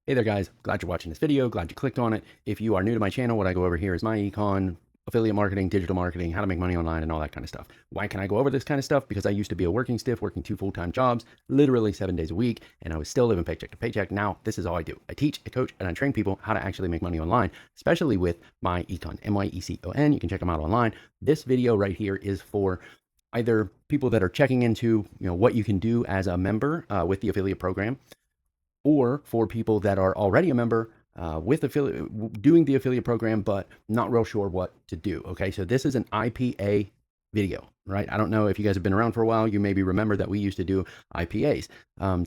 Hey there guys, glad you're watching this video, glad you clicked on it. If you are new to my channel, what I go over here is myEcon, affiliate marketing, digital marketing, how to make money online and all that kind of stuff. Why can I go over this kind of stuff? Because I used to be a working stiff, working 2 full-time jobs, literally 7 days a week, and I was still living paycheck to paycheck. Now, this is all I do. I teach, I coach, and I train people how to actually make money online, especially with myEcon, MYECON. You can check them out online. This video right here is for either people that are checking into, what you can do as a member with the affiliate program, or for people that are already a member with affiliate, doing the affiliate program, but not real sure what to do. Okay, so this is an IPA video, right? I don't know if you guys have been around for a while. You maybe remember that we used to do IPAs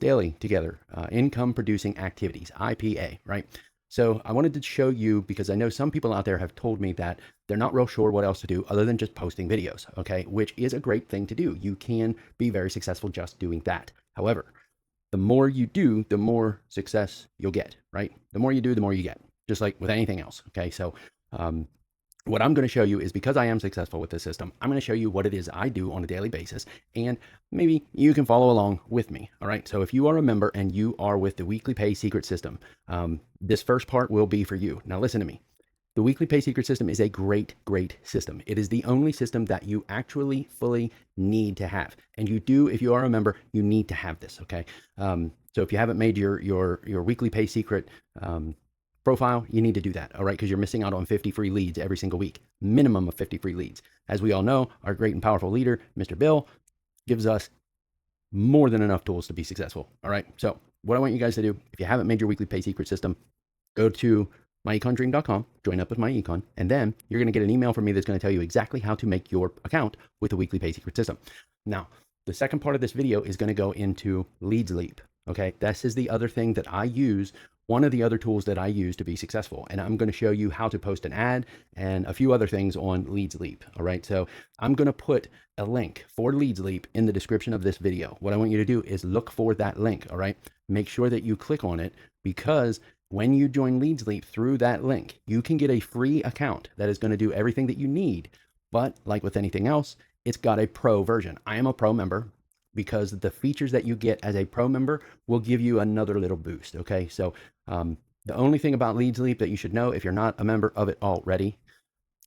daily together, income producing activities, IPA, right? So I wanted to show you because I know some people out there have told me that they're not real sure what else to do other than just posting videos, okay? Which is a great thing to do. You can be very successful just doing that. However, the more you do, the more success you'll get, right? The more you do, the more you get, just like with anything else. Okay. So, what I'm going to show you is because I am successful with this system, I'm going to show you what it is I do on a daily basis, and maybe you can follow along with me. All right. So if you are a member and you are with the weekly pay secret system, this first part will be for you. Now listen to me. The weekly pay secret system is a great, great system. It is the only system that you actually fully need to have. And you do, if you are a member, you need to have this, okay? So if you haven't made your weekly pay secret profile, you need to do that, all right? Because you're missing out on 50 free leads every single week, minimum of 50 free leads. As we all know, our great and powerful leader, Mr. Bill, gives us more than enough tools to be successful, all right? So what I want you guys to do, if you haven't made your weekly pay secret system, go to myecondream.com, join up with myEcon, and then you're going to get an email from me that's going to tell you exactly how to make your account with the weekly pay secret system. Now, the second part of this video is going to go into Leads Leap. Okay, this is the other thing that I use, one of the other tools that I use to be successful. And I'm going to show you how to post an ad and a few other things on Leads Leap. All right, so I'm going to put a link for Leads Leap in the description of this video. What I want you to do is look for that link. All right, make sure that you click on it, because when you join Leads Leap through that link, you can get a free account that is going to do everything that you need. But like with anything else, it's got a pro version. I am a pro member because the features that you get as a pro member will give you another little boost. Okay. So the only thing about Leads Leap that you should know if you're not a member of it already,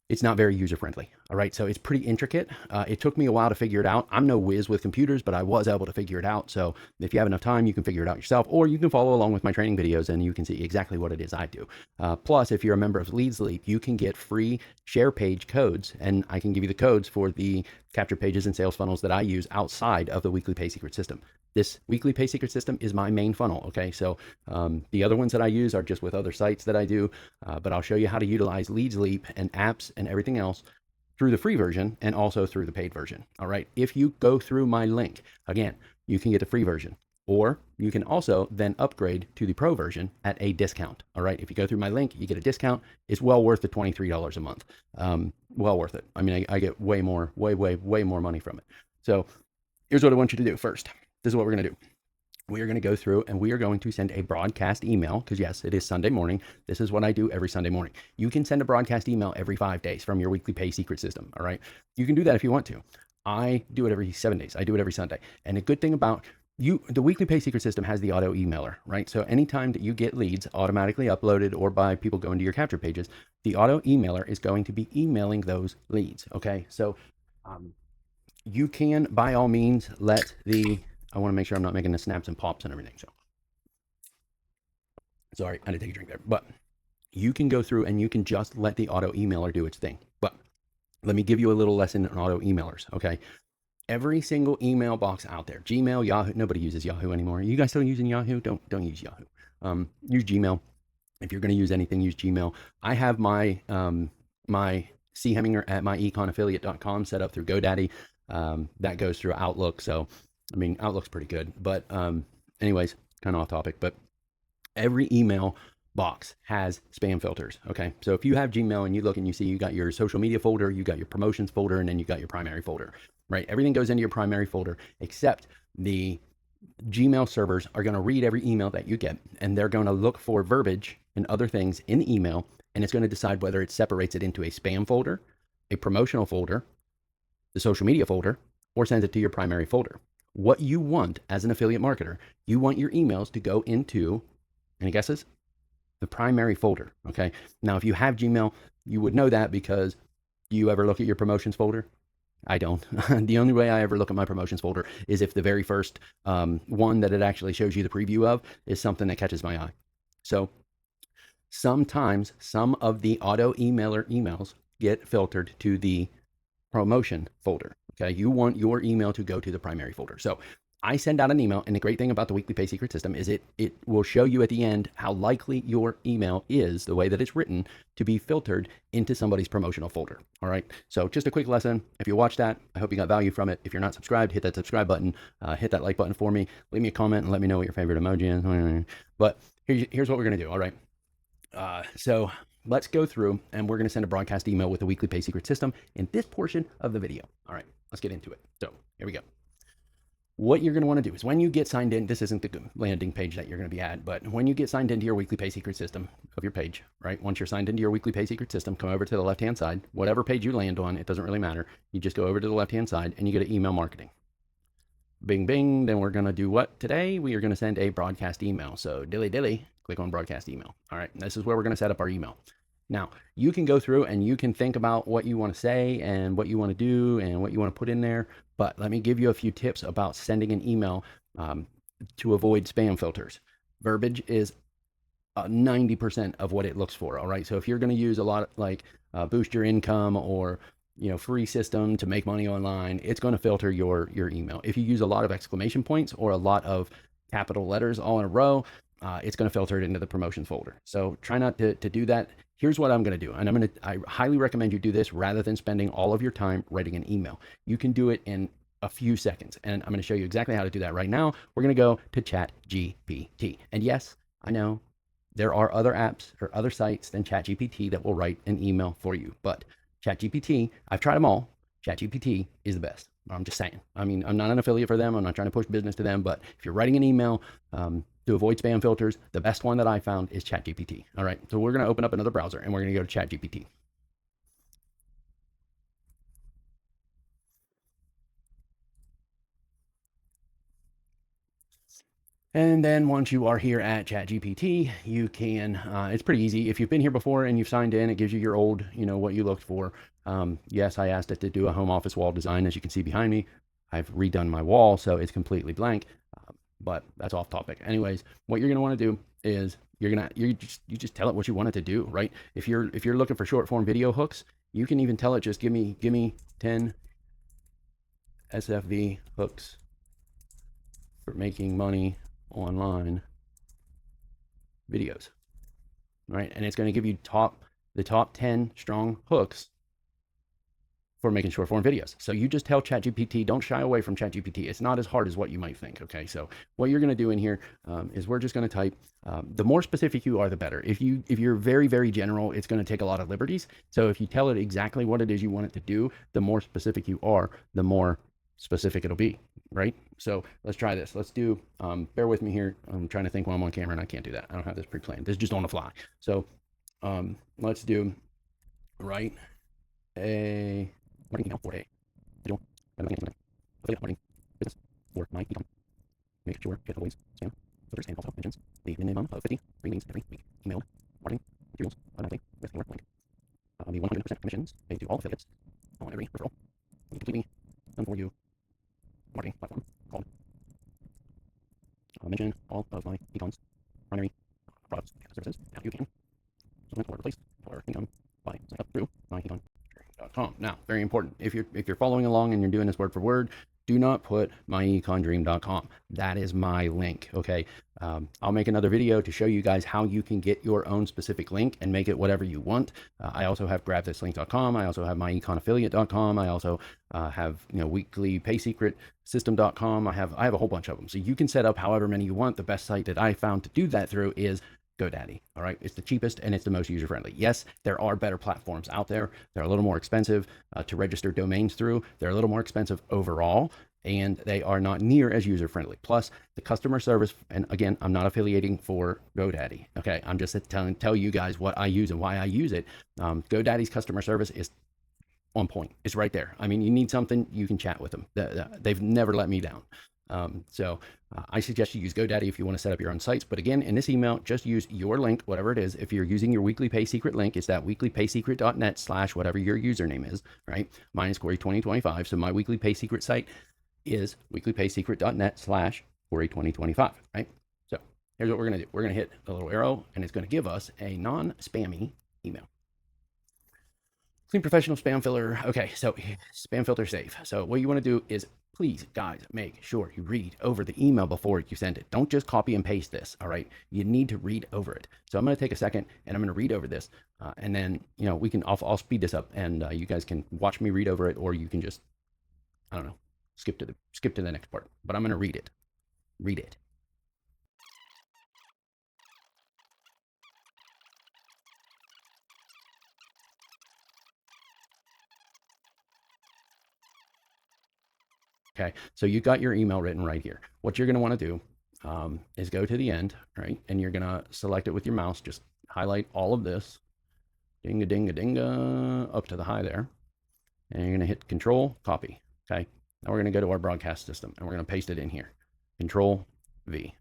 it's not very user friendly. All right. So it's pretty intricate. It took me a while to figure it out. I'm no whiz with computers, but I was able to figure it out. So if you have enough time, you can figure it out yourself, or you can follow along with my training videos and you can see exactly what it is I do. Plus, if you're a member of Leads Leap, you can get free share page codes, and I can give you the codes for the capture pages and sales funnels that I use outside of the weekly pay secret system. This weekly pay secret system is my main funnel. Okay. So the other ones that I use are just with other sites that I do, but I'll show you how to utilize Leads Leap and apps and everything else through the free version and also through the paid version. All right. If you go through my link, again, you can get the free version, or you can also then upgrade to the pro version at a discount. All right. If you go through my link, you get a discount. It's well worth the $23 a month. Well worth it. I mean, I get way more money from it. So here's what I want you to do first. This is what we're going to do. We are going to go through and we are going to send a broadcast email, because yes, it is Sunday morning. This is what I do every Sunday morning. You can send a broadcast email every 5 days from your weekly pay secret system. All right. You can do that if you want to. I do it every 7 days. I do it every Sunday. And the good thing about the weekly pay secret system has the auto emailer, right? So anytime that you get leads automatically uploaded or by people going to your capture pages, the auto emailer is going to be emailing those leads. Okay. So, you can by all means I want to make sure I'm not making the snaps and pops and everything. So sorry, I had to take a drink there. But you can go through and you can just let the auto emailer do its thing. But let me give you a little lesson on auto emailers. Okay. Every single email box out there, Gmail, Yahoo, nobody uses Yahoo anymore. You guys still using Yahoo? Don't use Yahoo. Use Gmail. If you're going to use anything, use Gmail. I have my Hemminger at myeconaffiliate.com set up through GoDaddy. That goes through Outlook. So I mean, Outlook's pretty good, but anyways, kind of off topic, but every email box has spam filters. Okay. So if you have Gmail and you look and you see you got your social media folder, you got your promotions folder, and then you got your primary folder, right? Everything goes into your primary folder, except the Gmail servers are going to read every email that you get, and they're going to look for verbiage and other things in the email, and it's going to decide whether it separates it into a spam folder, a promotional folder, the social media folder, or sends it to your primary folder. What you want as an affiliate marketer, you want your emails to go into, any guesses? the primary folder. Okay. Now, if you have Gmail, you would know that because do you ever look at your promotions folder? I don't. The only way I ever look at my promotions folder is if the very first one that it actually shows you the preview of is something that catches my eye. So sometimes some of the auto emailer emails get filtered to the promotion folder. Okay. You want your email to go to the primary folder. So I send out an email, and the great thing about the weekly pay secret system is it will show you at the end how likely your email is, the way that it's written, to be filtered into somebody's promotional folder. All right. So just a quick lesson. If you watch that, I hope you got value from it. If you're not subscribed, hit that subscribe button, hit that like button for me, leave me a comment and let me know what your favorite emoji is. But here's what we're going to do. All right. So let's go through, and we're going to send a broadcast email with the weekly pay secret system in this portion of the video. All right, let's get into it. So here we go. What you're going to want to do is when you get signed in, this isn't the landing page that you're going to be at, but when you get signed into your weekly pay secret system of your page, right? Once you're signed into your weekly pay secret system, come over to the left-hand side, whatever page you land on, it doesn't really matter. You just go over to the left-hand side and you go to email marketing. Bing, bing. Then we're going to do what today? We are going to send a broadcast email. So dilly, click on broadcast email. All right. This is where we're going to set up our email. Now, you can go through and you can think about what you want to say and what you want to do and what you want to put in there. But let me give you a few tips about sending an email to avoid spam filters. Verbiage is 90% of what it looks for. All right. So if you're going to use a lot like boost your income or free system to make money online, it's going to filter your email. If you use a lot of exclamation points or a lot of capital letters all in a row, it's going to filter it into the promotions folder. So try not to do that. Here's what I'm going to do. And I highly recommend you do this rather than spending all of your time writing an email. You can do it in a few seconds. And I'm going to show you exactly how to do that right now. We're going to go to ChatGPT. And yes, I know there are other apps or other sites than ChatGPT that will write an email for you. But ChatGPT, I've tried them all. ChatGPT is the best. I'm just saying. I mean, I'm not an affiliate for them. I'm not trying to push business to them. But if you're writing an email to avoid spam filters, the best one that I found is ChatGPT. All right. So we're going to open up another browser and we're going to go to ChatGPT. And then once you are here at ChatGPT, you can, it's pretty easy. If you've been here before and you've signed in, it gives you your old, what you looked for. Yes, I asked it to do a home office wall design. As you can see behind me, I've redone my wall, so it's completely blank, but that's off topic. Anyways, what you're going to want to do is you just tell it what you want it to do, right? If you're looking for short form video hooks, you can even tell it, just give me 10 SFV hooks for making money online videos, right? And it's going to give you the top 10 strong hooks for making short form videos. So you just tell ChatGPT, don't shy away from ChatGPT. It's not as hard as what you might think. Okay. So what you're going to do in here is we're just going to type, the more specific you are, the better. If you're very, very general, it's going to take a lot of liberties. So if you tell it exactly what it is you want it to do, the more specific you are, the more specific it'll be, right? So let's try this. Let's do, bear with me here. I'm trying to think while I'm on camera and I can't do that. I don't have this pre-planned. This is just on the fly. So let's do write a marketing email for a digital affiliate marketing business for myEcon. Make sure it avoids spam filters and also mentions the minimum of 50 free meetings every week. Email marketing materials automatically with your link. The 100% commissions paid to all affiliates on every referral. Completely done for you marketing platform called mention all of myEcon's primary products and services that you can supplement or replace for income by signing up through myEcon.com. Now, very important. If you're following along and you're doing this word for word, do not put myEconDream.com. That is my link. Okay. I'll make another video to show you guys how you can get your own specific link and make it whatever you want. I also have grabthislink.com. I also have myEconAffiliate.com. I also have weeklypaysecretsystem.com. I have a whole bunch of them. So you can set up however many you want. The best site that I found to do that through is GoDaddy. All right. It's the cheapest and it's the most user friendly. Yes, there are better platforms out there. They're a little more expensive to register domains through. They're a little more expensive overall, and they are not near as user friendly. Plus the customer service. And again, I'm not affiliating for GoDaddy. Okay. I'm just tell you guys what I use and why I use it. GoDaddy's customer service is on point. It's right there. I mean, you need something, you can chat with them. They've never let me down. I suggest you use GoDaddy if you want to set up your own sites. But again, in this email, just use your link, whatever it is. If you're using your weekly pay secret link, it's that weeklypaysecret.net/ whatever your username is, right? Mine is Cory 2025. So my weekly pay secret site is weeklypaysecret.net/ Cory 2025, right? So here's what we're going to do. We're going to hit the little arrow and it's going to give us a non-spammy email. Clean professional spam filter. Okay, so spam filter safe. So what you want to do is, please, guys, make sure you read over the email before you send it. Don't just copy and paste this, all right? You need to read over it. So I'm going to take a second and I'm going to read over this. And then, I'll speed this up and you guys can watch me read over it, or you can just, I don't know, skip to the next part. But I'm going to read it. Read it. Okay, so you got your email written right here. What you're going to want to do is go to the end, right? And you're going to select it with your mouse. Just highlight all of this. Dinga, dinga, dinga, up to the high there. And you're going to hit Control, copy. Okay, now we're going to go to our broadcast system and we're going to paste it in here. Control V.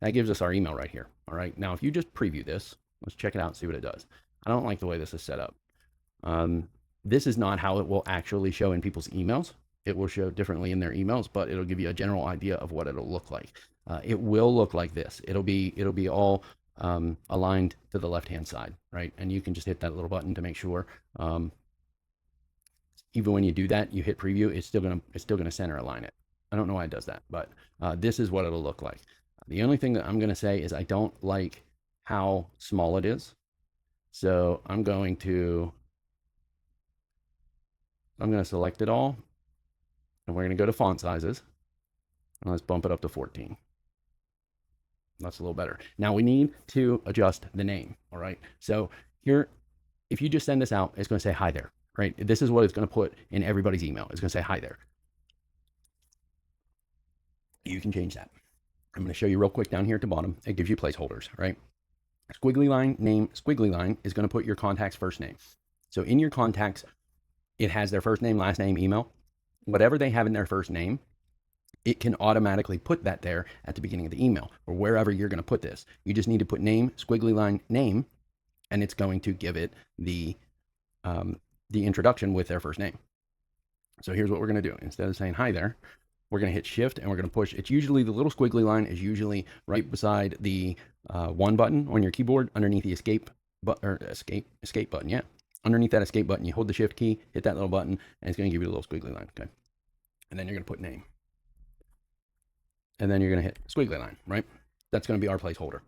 That gives us our email right here. All right, now if you just preview this, let's check it out and see what it does. I don't like the way this is set up. This is not how it will actually show in people's emails. It will show differently in their emails, but it'll give you a general idea of what it'll look like. It will look like this. It'll be all aligned to the left-hand side, right? And you can just hit that little button to make sure. Even when you do that, you hit preview, it's still gonna center align it. I don't know why it does that, but this is what it'll look like. The only thing that I'm gonna say is I don't like how small it is. So I'm gonna select it all. And we're going to go to font sizes. And let's bump it up to 14. That's a little better. Now we need to adjust the name. All right. So here, if you just send this out, it's going to say hi there, right? This is what it's going to put in everybody's email. It's going to say hi there. You can change that. I'm going to show you real quick down here at the bottom. It gives you placeholders, right? Squiggly line, name, squiggly line is going to put your contact's first name. So in your contacts, it has their first name, last name, email. Whatever they have in their first name, it can automatically put that there at the beginning of the email or wherever you're going to put this. You just need to put name, squiggly line, name, and it's going to give it the introduction with their first name. So here's what we're going to do. Instead of saying hi there, we're going to hit shift and we're going to push. It's usually the little squiggly line is usually right beside the one button on your keyboard underneath the escape button. Yeah. Underneath that escape button, you hold the shift key, hit that little button, and it's going to give you a little squiggly line. Okay. And then you're going to put name. And then you're going to hit squiggly line, right? That's going to be our placeholder.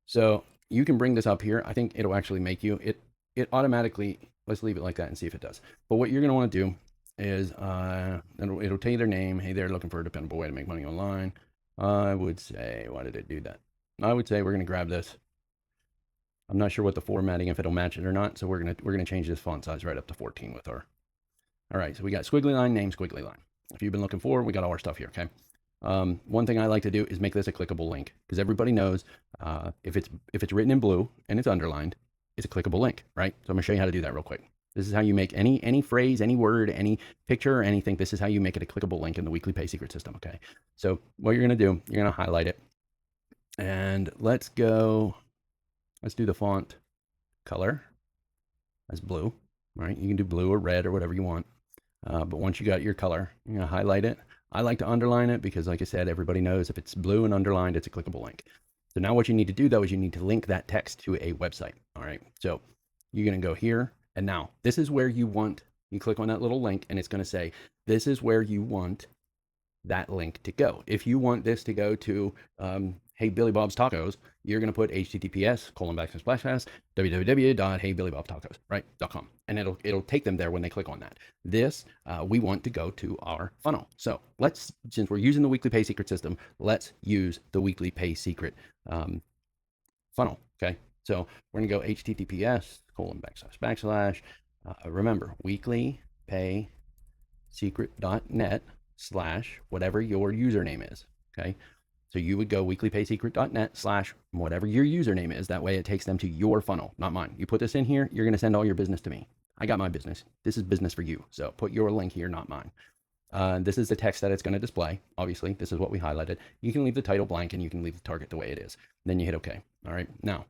So you can bring this up here. I think it'll actually make you, it automatically, let's leave it like that and see if it does. But what you're going to want to do is, it'll tell you their name. Hey, they're looking for a dependable way to make money online. I would say, why did it do that? I would say we're going to grab this. I'm not sure what the formatting, if it'll match it or not. So we're gonna change this font size right up to 14 with our. All right, so we got squiggly line, name, squiggly line. If you've been looking for, we got all our stuff here. Okay. One thing I like to do is make this a clickable link because everybody knows if it's written in blue and it's underlined, it's a clickable link, right? So I'm gonna show you how to do that real quick. This is how you make any phrase, any word, any picture, or anything. This is how you make it a clickable link in the weekly pay secret system. Okay. So what you're gonna do, you're gonna highlight it, and let's do the font color as blue, right? You can do blue or red or whatever you want. But once you got your color, you're gonna highlight it. I like to underline it because, like I said, everybody knows if it's blue and underlined, it's a clickable link. So now what you need to do though is you need to link that text to a website. All right. So you're gonna go here, and now this is where you click on that little link, and it's gonna say, this is where you want that link to go. If you want this to go to, Hey Billy Bob's Tacos, you're going to put https://www.heybillybobstacos, right? .com. And it'll take them there when they click on that. This, we want to go to our funnel. So since we're using the weekly pay secret system, let's use the weekly pay secret funnel. Okay. So we're going to go https://. Remember, weeklypaysecret.net/whatever your username is. Okay. So you would go weeklypaysecret.net/whatever your username is. That way it takes them to your funnel, not mine. You put this in here, you're going to send all your business to me. I got my business. This is business for you. So put your link here, not mine. This is the text that it's going to display. Obviously, this is what we highlighted. You can leave the title blank and you can leave the target the way it is. Then you hit OK. All right. Now,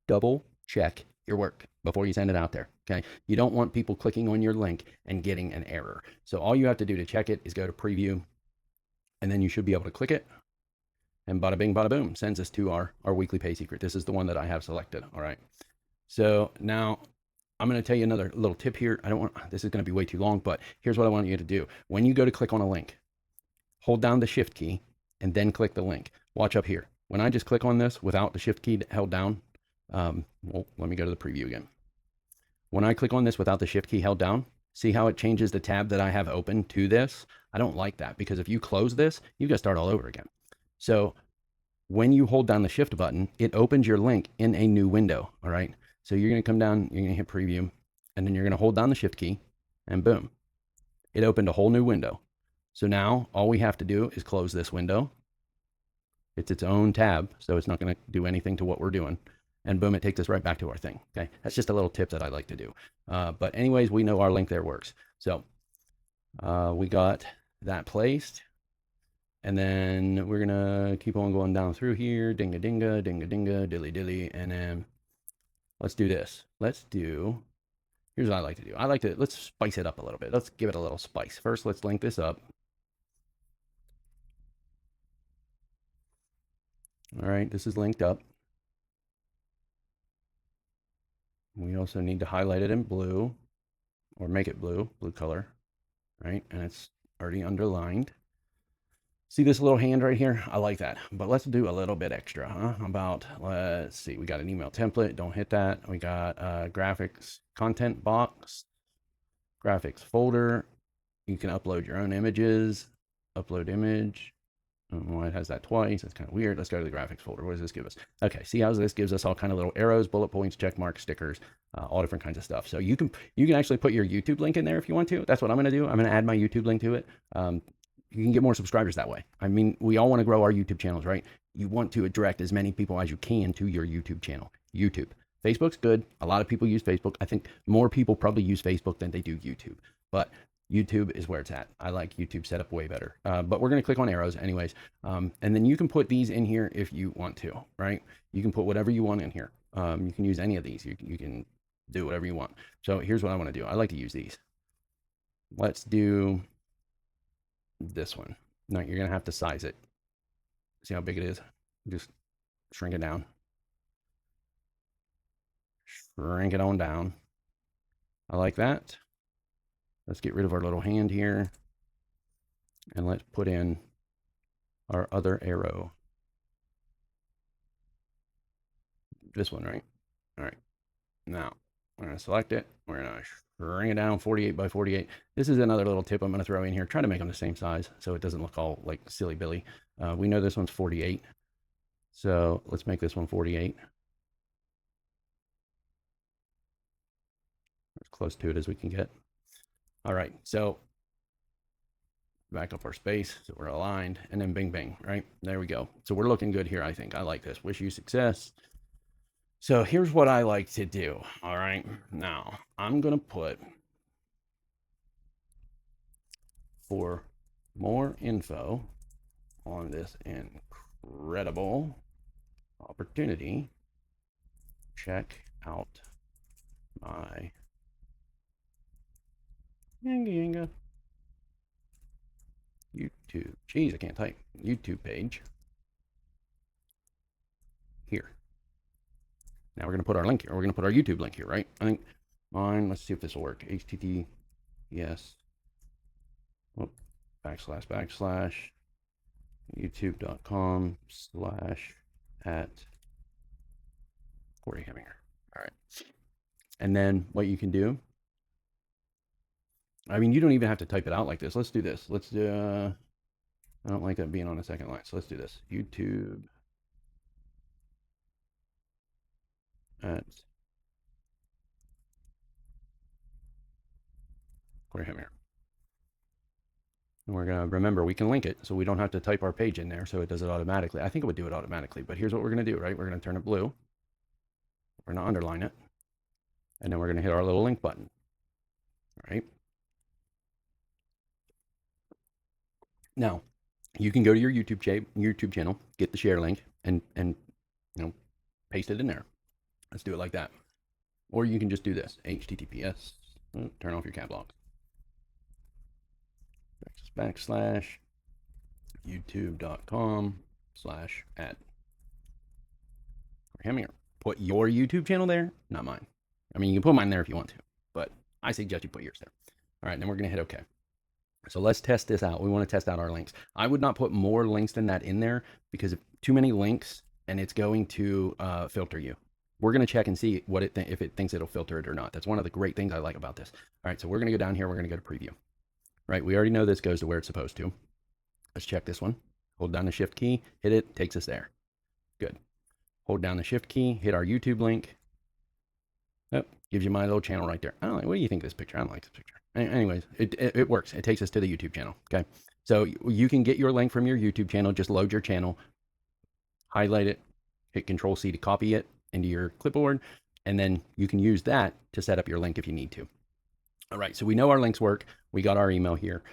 double check your work before you send it out there. Okay. You don't want people clicking on your link and getting an error. So all you have to do to check it is go to preview, and then you should be able to click it. And bada bing, bada boom, sends us to our weekly pay secret. This is the one that I have selected. All right. So now I'm going to tell you another little tip here. I don't want, this is going to be way too long, but here's what I want you to do. When you go to click on a link, hold down the shift key and then click the link. Watch up here. When I just click on this without the shift key held down, well, let me go to the preview again. When I click on this without the shift key held down, see how it changes the tab that I have open to this? I don't like that, because if you close this, you've got to start all over again. So when you hold down the shift button, it opens your link in a new window. All right. So you're going to come down, you're going to hit preview, and then you're going to hold down the shift key, and boom, it opened a whole new window. So now all we have to do is close this window. It's its own tab, so it's not going to do anything to what we're doing. And boom, it takes us right back to our thing. Okay. That's just a little tip that I like to do. But anyways, we know our link there works. So we got that placed. And then we're gonna keep on going down through here. Dinga dinga, dinga dinga, dilly dilly. And then let's do this. Here's what I like to do. Let's spice it up a little bit. Let's give it a little spice. First, let's link this up. All right, this is linked up. We also need to highlight it in blue, or make it blue color, right? And it's already underlined. See this little hand right here? I like that, but let's do a little bit extra, huh? Let's see, we got an email template, don't hit that. We got graphics content box, graphics folder. You can upload your own images, upload image. I don't know why it has that twice. That's kind of weird. Let's go to the graphics folder. What does this give us? Okay, see how this gives us all kind of little arrows, bullet points, check marks, stickers, all different kinds of stuff. So you can actually put your YouTube link in there if you want to. That's what I'm going to do. I'm going to add my YouTube link to it. You can get more subscribers that way. I mean, we all want to grow our YouTube channels, right? You want to direct as many people as you can to your YouTube channel. YouTube. Facebook's good. A lot of people use Facebook. I think more people probably use Facebook than they do YouTube. But YouTube is where it's at. I like YouTube setup way better. But we're going to click on arrows anyways. And then you can put these in here if you want to, right? You can put whatever you want in here. You can use any of these. You can do whatever you want. So here's what I want to do. I like to use these. Let's do this one. Now you're going to have to size it. See how big it is? Just shrink it down. Shrink it on down. I like that. Let's get rid of our little hand here. And let's put in our other arrow. This one, right? All right. Now, we're going to select it. We're going to shrink it down 48 by 48. This is another little tip I'm going to throw in here. Try to make them the same size so it doesn't look all like silly Billy. We know this one's 48. So let's make this one 48. As close to it as we can get. All right, so back up our space so we're aligned, and then bing, bing, right? There we go. So we're looking good here, I think. I like this. Wish you success. So here's what I like to do, all right? Now, I'm going to put, for more info on this incredible opportunity, check out my YouTube, geez, I can't type, YouTube page here. Now we're going to put our link here. We're going to put our YouTube link here, right? I think mine, let's see if this will work. HTTPS, oh, // youtube.com/@ Cory Hemminger. All right. And then what you can do, I mean, you don't even have to type it out like this. Let's do this. Let's do, I don't like that being on the second line. So let's do this. YouTube at Cory Hemminger. And we're going to remember we can link it so we don't have to type our page in there, so it does it automatically. I think it would do it automatically, but here's what we're going to do, right? We're going to turn it blue. We're going to underline it. And then we're going to hit our little link button, right? Now, you can go to your YouTube channel, get the share link, and paste it in there. Let's do it like that. Or you can just do this: HTTPS. Turn off your cap lock. / youtube.com/ad Hemminger. Put your YouTube channel there, not mine. I mean, you can put mine there if you want to, but I suggest you put yours there. All right, then we're going to hit OK. So let's test this out. We want to test out our links. I would not put more links than that in there because if too many links and it's going to filter you. We're going to check and see what if it thinks it'll filter it or not. That's one of the great things I like about this. All right, so we're going to go down here. We're going to go to preview. Right, we already know this goes to where it's supposed to. Let's check this one. Hold down the shift key, hit it, takes us there. Good. Hold down the shift key, hit our YouTube link. Oh, gives you my little channel right there. I don't like, what do you think of this picture? I don't like this picture. Anyways, it works. It takes us to the YouTube channel. Okay. So you can get your link from your YouTube channel. Just load your channel, highlight it, hit Control C to copy it into your clipboard, and then you can use that to set up your link if you need to. All right, so we know our links work. We got our email here.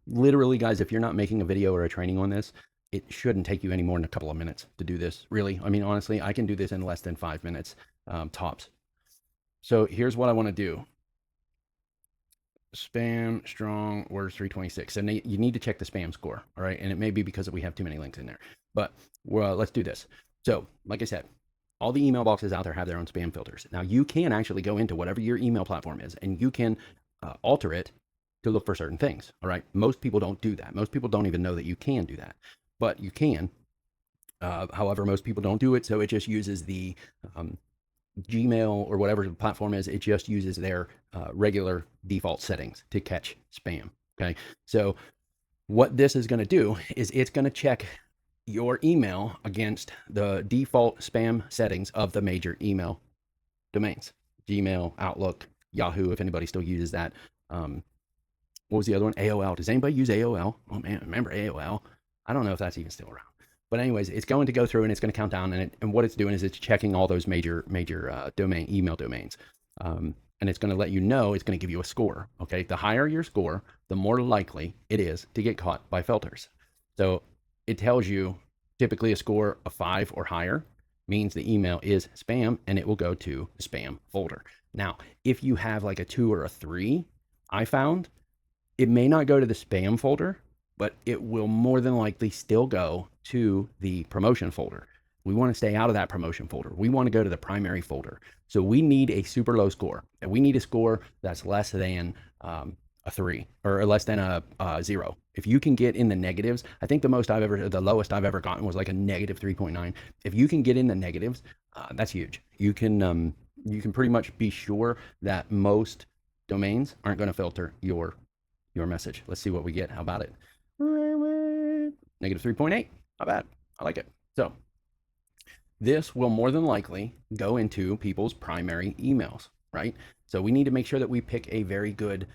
Literally, guys, if you're not making a video or a training on this, it shouldn't take you any more than a couple of minutes to do this. Really, I mean, honestly, I can do this in less than 5 minutes, tops. So here's what I want to do. Spam strong words 326. And you need to check the spam score. All right, and it may be because we have too many links in there. But let's do this. So, like I said, all the email boxes out there have their own spam filters. Now, you can actually go into whatever your email platform is, and you can alter it to look for certain things. All right. Most people don't do that. Most people don't even know that you can do that, but you can. However, most people don't do it. So it just uses the Gmail or whatever the platform is. It just uses their regular default settings to catch spam. Okay. So what this is going to do is it's going to check your email against the default spam settings of the major email domains: Gmail, Outlook, Yahoo, if anybody still uses that. What was the other one? AOL. Does anybody use AOL? Oh man, remember AOL? I don't know if that's even still around. But anyways, it's going to go through and it's going to count down, and what it's doing is it's checking all those major email domains. And it's going to let you know, it's going to give you a score. Okay, the higher your score, the more likely it is to get caught by filters. So it tells you typically a score of 5 or higher means the email is spam and it will go to the spam folder. Now, if you have like a 2 or a 3, I found it may not go to the spam folder, but it will more than likely still go to the promotion folder. We want to stay out of that promotion folder. We want to go to the primary folder. So we need a super low score, and we need a score that's less than a 3 or less than a 0. If you can get in the negatives, I think the lowest I've ever gotten was like a negative 3.9. If you can get in the negatives, that's huge. You can pretty much be sure that most domains aren't going to filter your message. Let's see what we get. How about it? Negative 3.8. Not bad. I like it. So this will more than likely go into people's primary emails, right? So we need to make sure that we pick a very good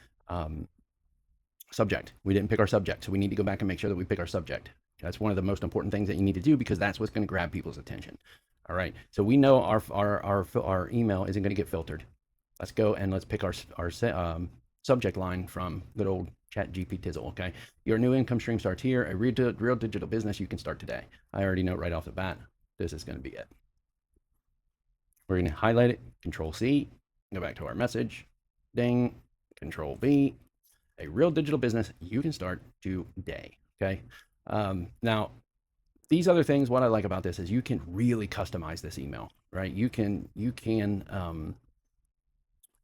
subject. We didn't pick our subject, so we need to go back and make sure that we pick our subject. That's one of the most important things that you need to do, because that's what's going to grab people's attention. All right. So we know our email isn't going to get filtered. Let's go and let's pick our subject line from good old ChatGPT. Okay. Your new income stream starts here. A real digital business you can start today. I already know right off the bat, this is going to be it. We're going to highlight it, Control C, go back to our message, ding, Control V. A real digital business you can start today. Okay. Now, these other things, what I like about this is you can really customize this email, right? You can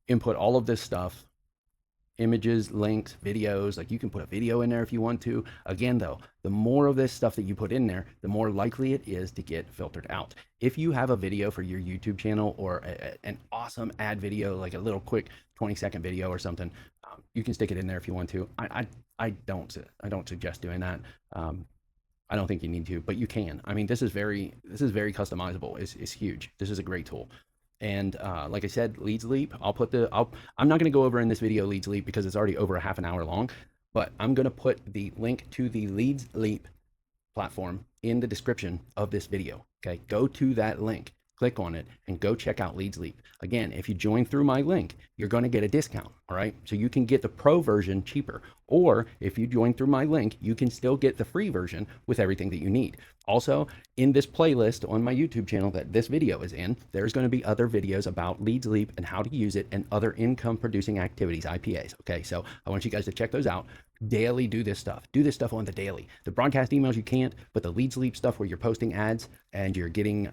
input all of this stuff, images, links, videos. Like you can put a video in there if you want to. Again, though, the more of this stuff that you put in there, the more likely it is to get filtered out. If you have a video for your YouTube channel or an awesome ad video, like a little quick 20-second video or something, you can stick it in there if you want to. I don't suggest doing that. I don't think you need to, but you can. I mean, this is very customizable. It's huge. This is a great tool. And like I said, Leads Leap, I'm not going to go over in this video Leads Leap because it's already over a half an hour long, but I'm going to put the link to the Leads Leap platform in the description of this video. Okay, go to that link, click on it and go check out Leads Leap. Again, if you join through my link, you're going to get a discount. All right. So you can get the pro version cheaper. Or if you join through my link, you can still get the free version with everything that you need. Also, in this playlist on my YouTube channel that this video is in, there's going to be other videos about Leads Leap and how to use it and other income producing activities, IPAs. Okay. So I want you guys to check those out. Daily do this stuff. Do this stuff on the daily. The broadcast emails you can't, but the Leads Leap stuff where you're posting ads and you're getting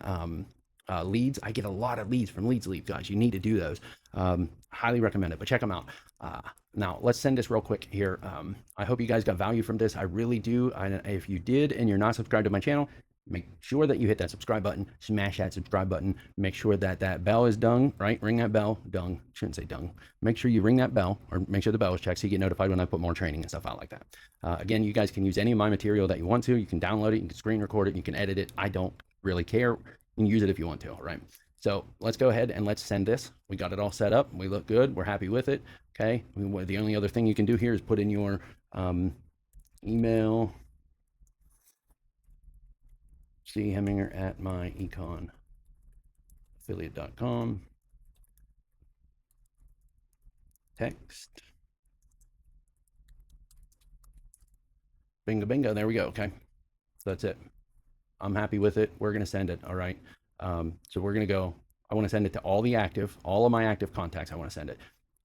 leads. I get a lot of leads from Leads Leap, guys. You need to do those. Highly recommend it, but check them out. Now let's send this real quick here. I hope you guys got value from this. I really do. If you did and you're not subscribed to my channel, make sure that you hit that subscribe button, smash that subscribe button, make sure that that bell is dung, right? Ring that bell, dung, shouldn't say dung. Make sure you ring that bell or make sure the bell is checked so you get notified when I put more training and stuff out like that. Again, you guys can use any of my material that you want to. You can download it, you can screen record it, you can edit it. I don't really care. You can use it if you want to, all right? So let's go ahead and let's send this. We got it all set up. We look good. We're happy with it. Okay. The only other thing you can do here is put in your email. C Hemminger at myEcon affiliate.com. Text. Bingo, bingo. There we go. Okay. So that's it. I'm happy with it. We're going to send it. All right. So we're going to go. I want to send it to all of my active contacts. I want to send it.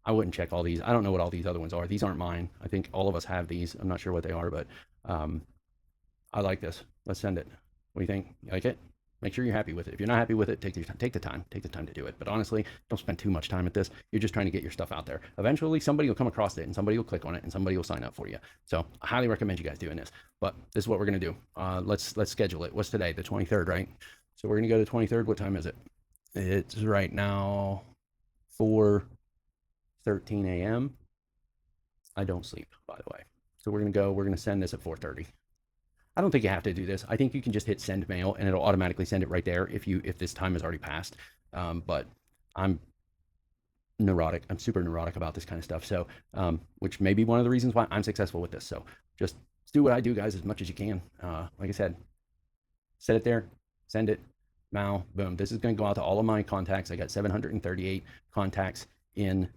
I wouldn't check all these. I don't know what all these other ones are. These aren't mine. I think all of us have these. I'm not sure what they are, but I like this. Let's send it. What do you think? You like it? Make sure you're happy with it. If you're not happy with it, take the time to do it. But honestly, don't spend too much time at this. You're just trying to get your stuff out there. Eventually, somebody will come across it and somebody will click on it and somebody will sign up for you. So I highly recommend you guys doing this. But this is what we're going to do. Let's schedule it. What's today? The 23rd, right? So we're going to go to the 23rd. What time is it? It's right now 4:13 a.m. I don't sleep, by the way. So we're going to send this at 4:30. I don't think you have to do this. I think you can just hit send mail and it'll automatically send it right there if this time has already passed. But I'm neurotic. I'm super neurotic about this kind of stuff. So, which may be one of the reasons why I'm successful with this. So just do what I do, guys, as much as you can. Like I said, set it there, send it, now, boom. This is going to go out to all of my contacts. I got 738 contacts in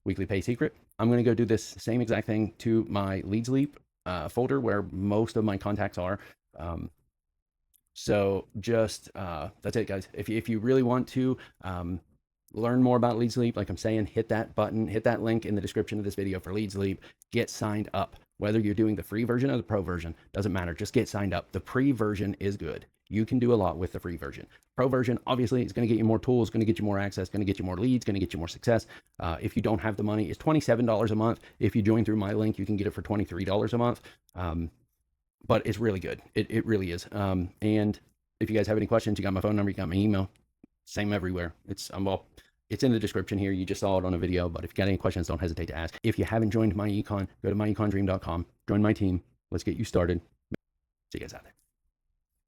Weekly Pay Secret. I'm going to go do this same exact thing to my Leads Leap folder where most of my contacts are. So just that's it, guys. If you really want to learn more about Leads Leap, like I'm saying, hit that button, hit that link in the description of this video for Leads Leap. Get signed up. Whether you're doing the free version or the pro version, doesn't matter. Just get signed up. The pre version is good. You can do a lot with the free version. Pro version, obviously, is going to get you more tools, going to get you more access, going to get you more leads, going to get you more success. If you don't have the money, it's $27 a month. If you join through my link, you can get it for $23 a month. But it's really good. It really is. And if you guys have any questions, you got my phone number, you got my email. Same everywhere. It's in the description here. You just saw it on a video, but if you got any questions, don't hesitate to ask. If you haven't joined myEcon, go to myecondream.com, join my team. Let's get you started. See you guys out there.